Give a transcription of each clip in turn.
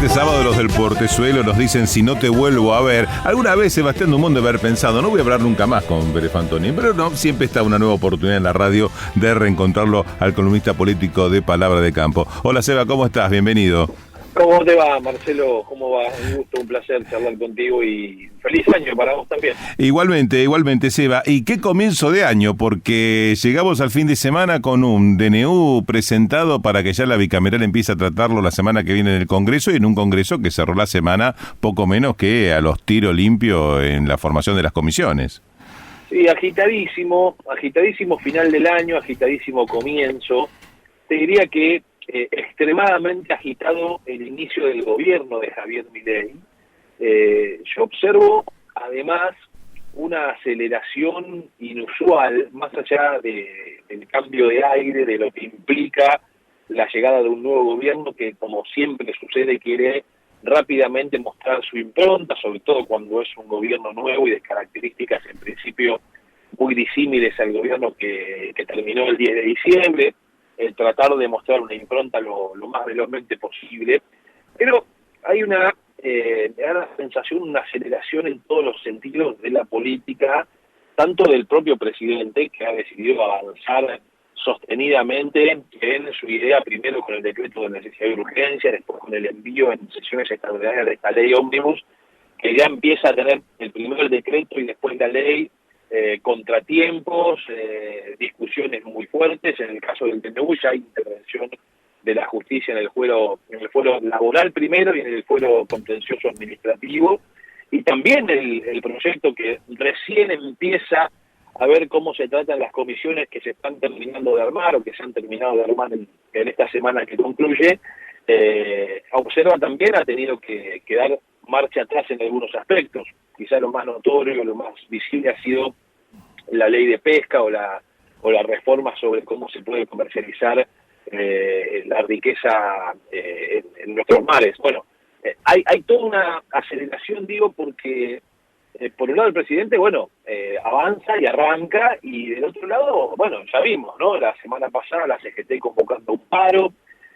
Este sábado los del Portezuelo nos dicen si no te vuelvo a ver. Alguna vez Sebastián Dumont debe haber pensado, no voy a hablar nunca más con Pérez Fantoni, pero no, siempre está una nueva oportunidad en la radio de reencontrarlo al columnista político de Palabra de Campo. Hola Seba, ¿cómo estás? Bienvenido. ¿Cómo te va, Marcelo? ¿Cómo va? Un gusto, un placer charlar contigo y feliz año para vos también. Igualmente, Seba. ¿Y qué comienzo de año? Porque llegamos al fin de semana con un DNU presentado para que ya la bicameral empiece a tratarlo la semana que viene en el Congreso, y en un Congreso que cerró la semana poco menos que a los tiros limpios en la formación de las comisiones. Sí, agitadísimo final del año, agitadísimo comienzo. Te diría que extremadamente agitado el inicio del gobierno de Javier Milei. Yo observo además una aceleración inusual, más allá del cambio de aire, de lo que implica la llegada de un nuevo gobierno que, como siempre sucede, quiere rápidamente mostrar su impronta, sobre todo cuando es un gobierno nuevo y de características en principio muy disímiles al gobierno que terminó el 10 de diciembre. El tratar de mostrar una impronta lo más velozmente posible, pero hay me da la sensación, una aceleración en todos los sentidos de la política, tanto del propio presidente, que ha decidido avanzar sostenidamente en su idea, primero con el decreto de necesidad y urgencia, después con el envío en sesiones extraordinarias de esta ley ómnibus, que ya empieza a tener primero el decreto y después la ley, contratiempos, discusiones muy fuertes. En el caso del DNU ya hay intervención de la justicia en el fuero laboral primero y en el fuero contencioso administrativo, y también el proyecto que recién empieza a ver cómo se tratan las comisiones que se están terminando de armar o que se han terminado de armar en esta semana que concluye. Observa también ha tenido que dar marcha atrás en algunos aspectos. Quizá lo más notorio, lo más visible ha sido la ley de pesca o la reforma sobre cómo se puede comercializar la riqueza en nuestros mares. Bueno, hay toda una aceleración, digo, porque por un lado el presidente, avanza y arranca, y del otro lado, ya vimos, ¿no? La semana pasada la CGT convocando un paro,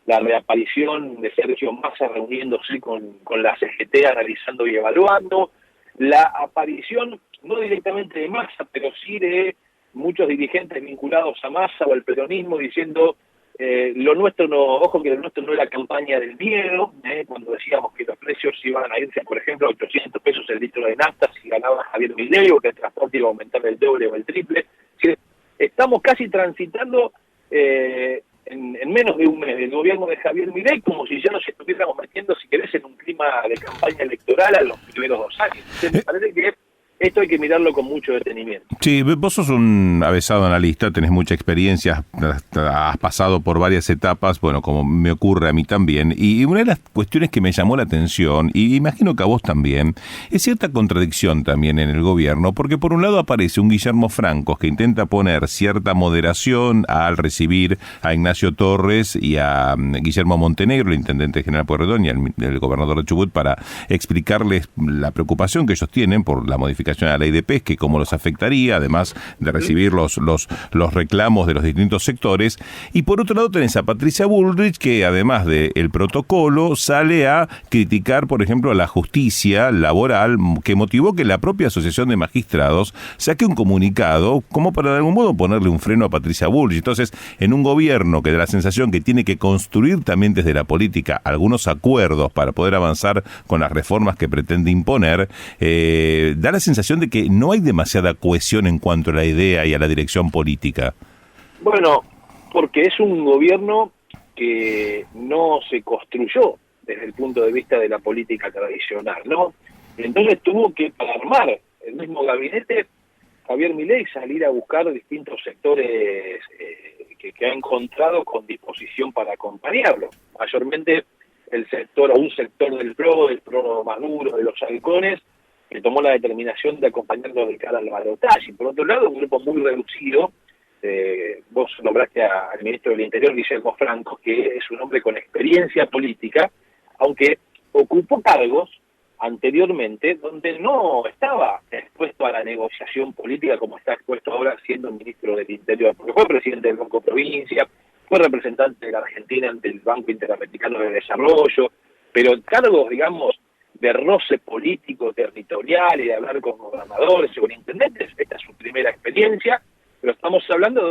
la reaparición de Sergio Massa reuniéndose con la CGT, analizando y evaluando, la aparición, no directamente de Massa, pero sí de muchos dirigentes vinculados a Massa o al peronismo, diciendo lo nuestro no, ojo que lo nuestro no es la campaña del miedo, cuando decíamos que los precios iban a irse, por ejemplo, a 800 pesos el litro de nafta si ganaba Javier Milei, o que el transporte iba a aumentar el doble o el triple. Es decir, estamos casi transitando en menos de un mes del gobierno de Javier Milei como si ya nos estuviéramos metiendo, si querés, en un clima de campaña electoral a los primeros 2 años. Entonces, me parece que esto hay que mirarlo con mucho detenimiento. Sí, vos sos un avesado analista, tenés mucha experiencia, has pasado por varias etapas, bueno, como me ocurre a mí también, y una de las cuestiones que me llamó la atención, y imagino que a vos también, es cierta contradicción también en el gobierno, porque por un lado aparece un Guillermo Francos que intenta poner cierta moderación al recibir a Ignacio Torres y a Guillermo Montenegro, el intendente general de Pueyrredón, y el gobernador de Chubut, para explicarles la preocupación que ellos tienen por la modificación a la ley de pesca y cómo los afectaría, además de recibir los reclamos de los distintos sectores. Y por otro lado tenés a Patricia Bullrich, que además del protocolo sale a criticar, por ejemplo, a la justicia laboral, que motivó que la propia Asociación de Magistrados saque un comunicado como para de algún modo ponerle un freno a Patricia Bullrich. Entonces, en un gobierno que da la sensación que tiene que construir también desde la política algunos acuerdos para poder avanzar con las reformas que pretende imponer, da la sensación de que no hay demasiada cohesión en cuanto a la idea y a la dirección política. Bueno, porque es un gobierno que no se construyó desde el punto de vista de la política tradicional, ¿no? Entonces tuvo que, para armar el mismo gabinete, Javier Milei salir a buscar distintos sectores que ha encontrado con disposición para acompañarlo. Mayormente un sector del PRO más duro, de los halcones, que tomó la determinación de acompañarlo de cara al balotaje. Por otro lado, un grupo muy reducido, vos nombraste al ministro del Interior, Guillermo Francos, que es un hombre con experiencia política, aunque ocupó cargos anteriormente donde no estaba expuesto a la negociación política como está expuesto ahora siendo ministro del Interior, porque fue presidente del Banco Provincia, fue representante de la Argentina ante el Banco Interamericano de Desarrollo, pero cargos, digamos, de roce político, territorial y de hablar con gobernadores y con intendentes, esta es su primera experiencia, pero estamos hablando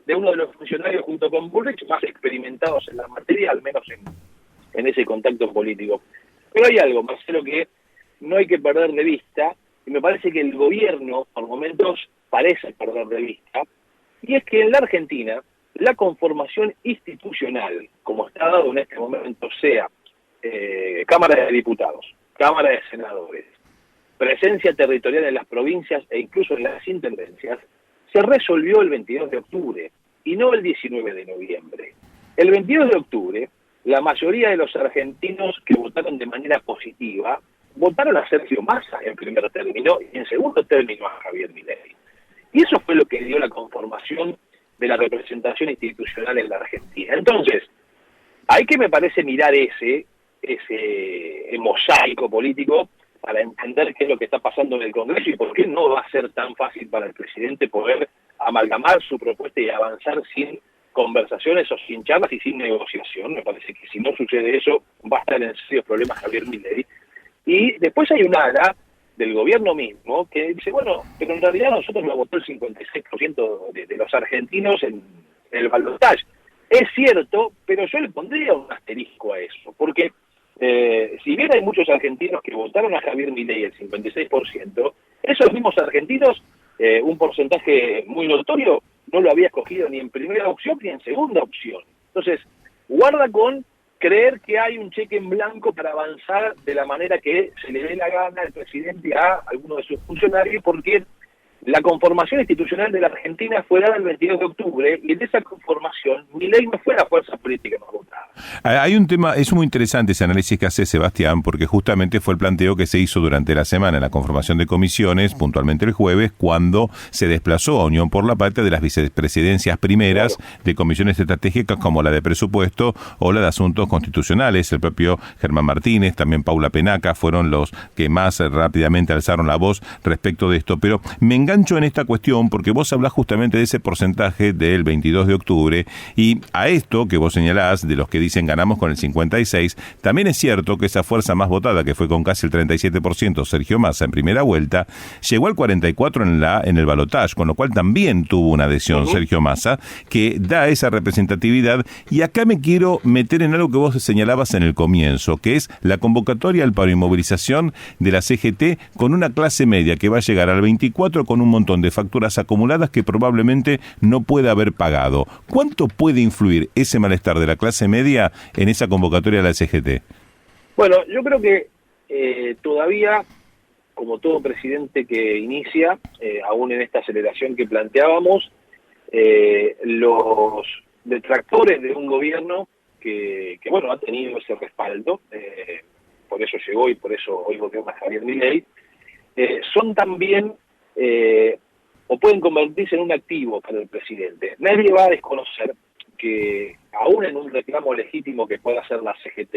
de uno de los funcionarios junto con Bullrich más experimentados en la materia, al menos en ese contacto político. Pero hay algo, Marcelo, que no hay que perder de vista, y me parece que el gobierno, por momentos, parece perder de vista, y es que en la Argentina, la conformación institucional, como está dado en este momento, sea Cámara de Diputados, Cámara de Senadores, presencia territorial en las provincias e incluso en las intendencias, se resolvió el 22 de octubre y no el 19 de noviembre. El 22 de octubre, la mayoría de los argentinos que votaron de manera positiva votaron a Sergio Massa en primer término y en segundo término a Javier Milei. Y eso fue lo que dio la conformación de la representación institucional en la Argentina. Entonces, hay que, me parece, mirar ese mosaico político para entender qué es lo que está pasando en el Congreso y por qué no va a ser tan fácil para el presidente poder amalgamar su propuesta y avanzar sin conversaciones o sin charlas y sin negociación. Me parece que si no sucede eso, va a estar en serios problemas Javier Milei. Y después hay un ala del gobierno mismo que dice, bueno, pero en realidad nosotros lo votó el 56% de los argentinos en el balotaje. Es cierto, pero yo le pondría un asterisco a eso, porque si bien hay muchos argentinos que votaron a Javier Milei, el 56%, esos mismos argentinos, un porcentaje muy notorio, no lo había escogido ni en primera opción ni en segunda opción. Entonces, guarda con creer que hay un cheque en blanco para avanzar de la manera que se le dé la gana al presidente a alguno de sus funcionarios, porque la conformación institucional de la Argentina fue dada el 22 de octubre y en esa conformación Milei no fue la fuerza política más votada. Hay un tema, es muy interesante ese análisis que hace Sebastián, porque justamente fue el planteo que se hizo durante la semana en la conformación de comisiones, puntualmente el jueves, cuando se desplazó a Unión por la Patria de las vicepresidencias primeras de comisiones estratégicas como la de presupuesto o la de asuntos constitucionales. El propio Germán Martínez, también Paula Penaca, fueron los que más rápidamente alzaron la voz respecto de esto, pero me engancho en esta cuestión porque vos hablás justamente de ese porcentaje del 22 de octubre y a esto que vos señalás de los que dicen ganamos con el 56, también es cierto que esa fuerza más votada, que fue con casi el 37%, Sergio Massa en primera vuelta, llegó al 44% en el balotaje, con lo cual también tuvo una adhesión Sergio Massa, que da esa representatividad. Y acá me quiero meter en algo que vos señalabas en el comienzo, que es la convocatoria al paro y movilización de la CGT con una clase media que va a llegar al 24% con un montón de facturas acumuladas que probablemente no pueda haber pagado. ¿Cuánto puede influir ese malestar de la clase media en esa convocatoria de la CGT? Bueno, yo creo que todavía, como todo presidente que inicia, aún en esta aceleración que planteábamos, los detractores de un gobierno que bueno, ha tenido ese respaldo, por eso llegó y por eso hoy gobierna Javier Milei, son también o pueden convertirse en un activo para el presidente. Nadie va a desconocer que aún en un reclamo legítimo que pueda hacer la CGT,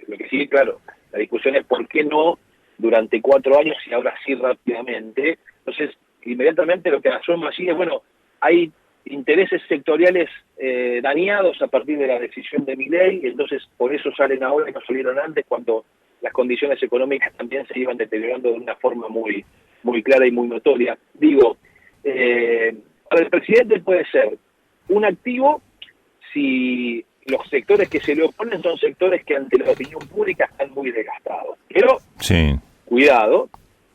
lo que sí, claro, la discusión es por qué no durante 4 años y ahora sí rápidamente. Entonces, inmediatamente lo que asoma allí es, bueno, hay intereses sectoriales dañados a partir de la decisión de Milei, y entonces por eso salen ahora y no salieron antes, cuando las condiciones económicas también se iban deteriorando de una forma muy clara y muy notoria. Digo, para el presidente puede ser un activo si los sectores que se le oponen son sectores que ante la opinión pública están muy desgastados. Pero, sí, cuidado,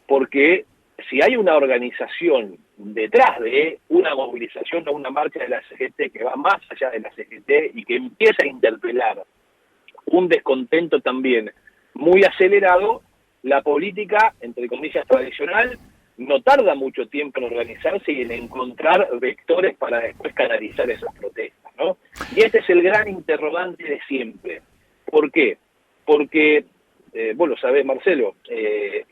porque si hay una organización detrás de una movilización o una marcha de la CGT que va más allá de la CGT y que empieza a interpelar un descontento también muy acelerado, la política, entre comillas, tradicional, no tarda mucho tiempo en organizarse y en encontrar vectores para después canalizar esas protestas, ¿no? Y este es el gran interrogante de siempre. ¿Por qué? Porque, vos lo sabés, Marcelo,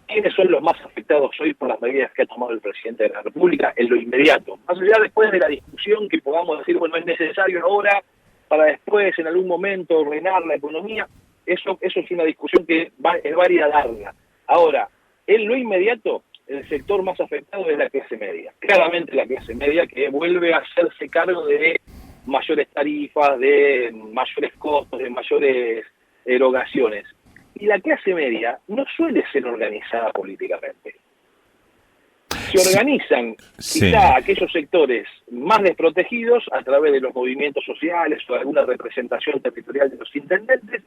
¿quiénes son los más afectados hoy por las medidas que ha tomado el presidente de la República en lo inmediato? Más allá después de la discusión que podamos decir, bueno, es necesario ahora para después, en algún momento, ordenar la economía, eso es una discusión que es válida larga. Ahora, en lo inmediato, el sector más afectado es la clase media. Claramente la clase media, que vuelve a hacerse cargo de mayores tarifas, de mayores costos, de mayores erogaciones. Y la clase media no suele ser organizada políticamente. Se organizan quizá aquellos sectores más desprotegidos a través de los movimientos sociales o alguna representación territorial de los intendentes,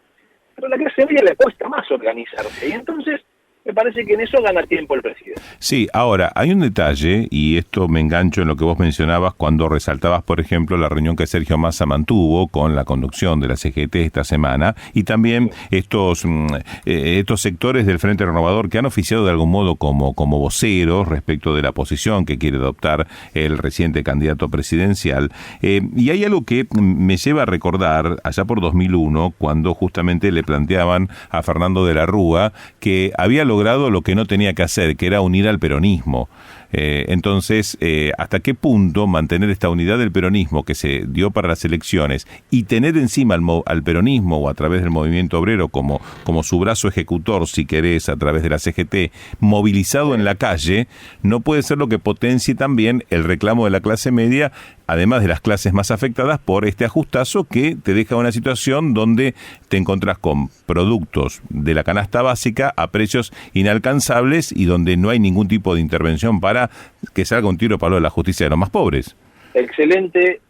pero a la clase media le cuesta más organizarse. Y entonces me parece que en eso gana tiempo el presidente. Sí, ahora, hay un detalle, y esto me engancho en lo que vos mencionabas cuando resaltabas, por ejemplo, la reunión que Sergio Massa mantuvo con la conducción de la CGT esta semana, y también estos sectores del Frente Renovador que han oficiado de algún modo como voceros respecto de la posición que quiere adoptar el reciente candidato presidencial. Y hay algo que me lleva a recordar allá por 2001, cuando justamente le planteaban a Fernando de la Rúa que había logrado lo que no tenía que hacer, que era unir al peronismo. Entonces, ¿hasta qué punto mantener esta unidad del peronismo que se dio para las elecciones y tener encima al peronismo o a través del movimiento obrero como su brazo ejecutor, si querés, a través de la CGT, movilizado en la calle, no puede ser lo que potencie también el reclamo de la clase media, además de las clases más afectadas por este ajustazo que te deja una situación donde te encontrás con productos de la canasta básica a precios inalcanzables y donde no hay ningún tipo de intervención para que salga un tiro para lo de la justicia de los más pobres? Excelente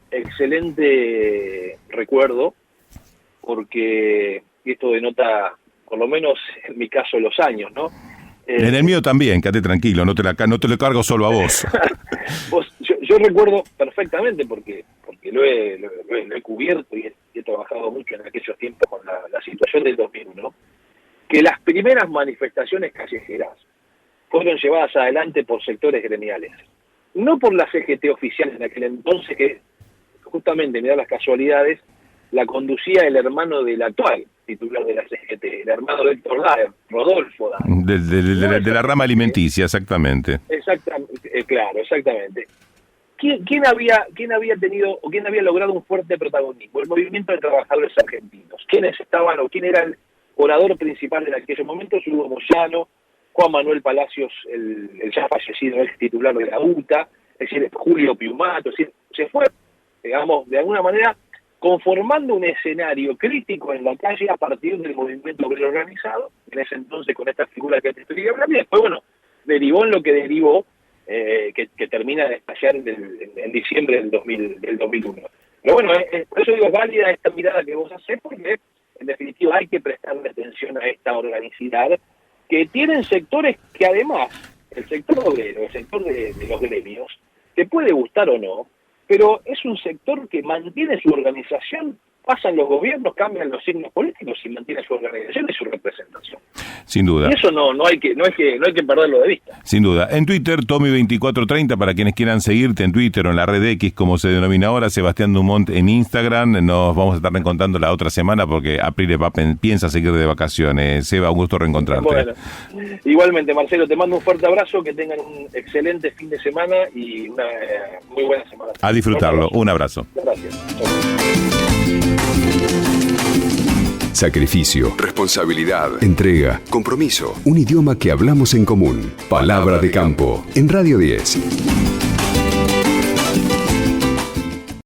recuerdo, porque esto denota, por lo menos en mi caso, los años, ¿no? En el mío también, quédate tranquilo, no te lo cargo solo a vos. Yo recuerdo perfectamente, porque lo he cubierto y he trabajado mucho en aquellos tiempos con la situación del 2001, que las primeras manifestaciones callejeras fueron llevadas adelante por sectores gremiales, no por la CGT oficial en aquel entonces, que justamente, mirá las casualidades, la conducía el hermano del actual titular de la CGT, el hermano de Héctor Daer, Rodolfo Daer. De la rama alimenticia, exactamente. Exactamente, claro, exactamente. ¿Quién había tenido o quién había logrado un fuerte protagonismo? El movimiento de trabajadores argentinos. ¿Quiénes estaban o quién era el orador principal en aquellos momentos? Hugo Moyano, Juan Manuel Palacios, el ya fallecido ex titular de la UTA, es decir, Julio Piumato, es decir, se fue, digamos, de alguna manera conformando un escenario crítico en la calle a partir del movimiento obrero organizado, en ese entonces con esta figura que te estoy hablando, y después, bueno, derivó en lo que derivó, que termina de estallar en diciembre del 2001. Pero bueno, por eso digo, es válida esta mirada que vos hacés, porque en definitiva hay que prestarle atención a esta organicidad, que tienen sectores que además, el sector obrero, el sector de los gremios, te puede gustar o no, pero es un sector que mantiene su organización, pasan los gobiernos, cambian los signos políticos y mantiene su organización y su representación. Sin duda. Y eso no hay que perderlo de vista. Sin duda. En Twitter, Tommy2430, para quienes quieran seguirte en Twitter o en la red X, como se denomina ahora, Sebastián Dumont en Instagram. Nos vamos a estar reencontrando la otra semana porque April piensa seguir de vacaciones. Seba, un gusto reencontrarte. Bueno, igualmente, Marcelo, te mando un fuerte abrazo, que tengan un excelente fin de semana y una muy buena semana. A disfrutarlo. Un abrazo. Gracias. Sacrificio, responsabilidad, entrega, compromiso. Un idioma que hablamos en común. Palabra de Campo, en Radio 10.